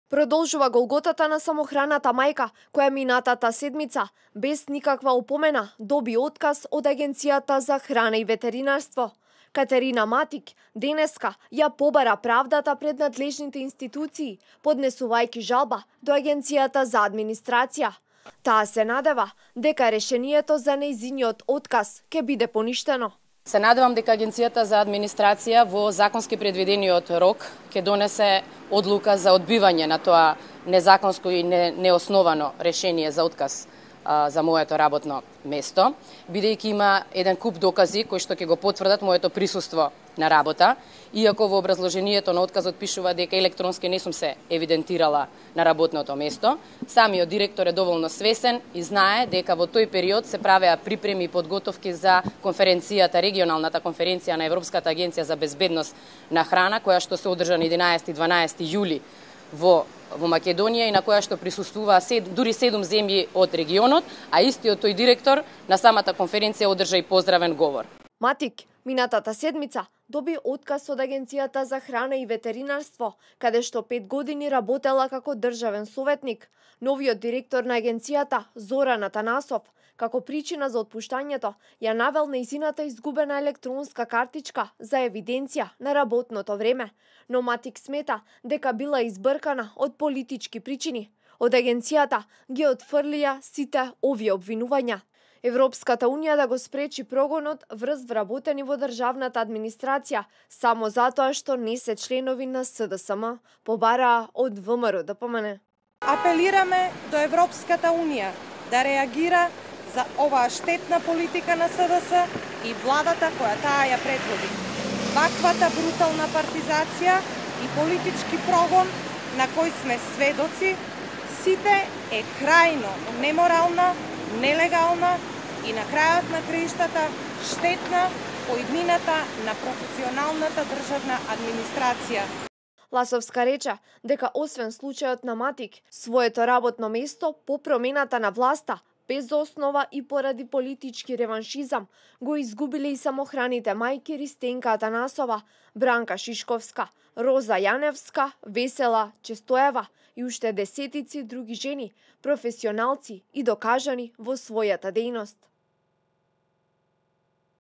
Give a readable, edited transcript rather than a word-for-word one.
Продолжува голготата на самохраната мајка, која минатата седмица, без никаква опомена, доби отказ од Агенцијата за храна и ветеринарство. Катерина Матик денеска ја побара правдата пред надлежните институции, поднесувајќи жалба до Агенцијата за администрација. Таа се надева дека решението за нејзиниот отказ ќе биде поништено. Се надевам дека Агенцијата за администрација во законски предвидениот рок ќе донесе одлука за одбивање на тоа незаконско и неосновано решение за отказ за моето работно место, бидејќи има еден куп докази кои што ќе го потврдат моето присуство на работа, иако во образложението на отказот пишува дека електронски не сум се евидентирала на работното место. Самиот директор е доволно свесен и знае дека во тој период се правеа припреми и подготовки за конференцијата, регионалната конференција на Европската агенција за безбедност на храна, која што се одржа на 11 и 12 јули во Македонија и на која што присуствуваа дури 7 земји од регионот, а истиот тој директор на самата конференција одржа и поздравен говор. Матик минатата седмица доби отказ од Агенцијата за храна и ветеринарство, каде што 5 години работела како државен советник. Новиот директор на агенцијата, Зоран Атанасов, како причина за отпуштањето, ја навел нејзината изгубена електронска картичка за евиденција на работното време, но Матик смета дека била избркана од политички причини. Од агенцијата ги отфрлија сите овие обвинувања. Европската унија да го спречи прогонот врз вработени во државната администрација само затоа што не се членови на СДСМ, побараа од ВМРО ДПМН. Апелираме до Европската унија да реагира за оваа штетна политика на СДС и владата која таа ја предводи. Ваквата брутална партизација и политички прогон на кој сме сведоци, сите е крајно неморална, нелегална и на крајот на краиштата штетна по иднината на професионалната државна администрација. Ласовска рече дека освен случајот на Матик, своето работно место по промената на власта, без основа и поради политички реваншизам, го изгубиле и самохраните мајки Ристенка Атанасова, Бранка Шишковска, Роза Јаневска, Весела Честоева и уште десетици други жени, професионалци и докажани во својата дејност.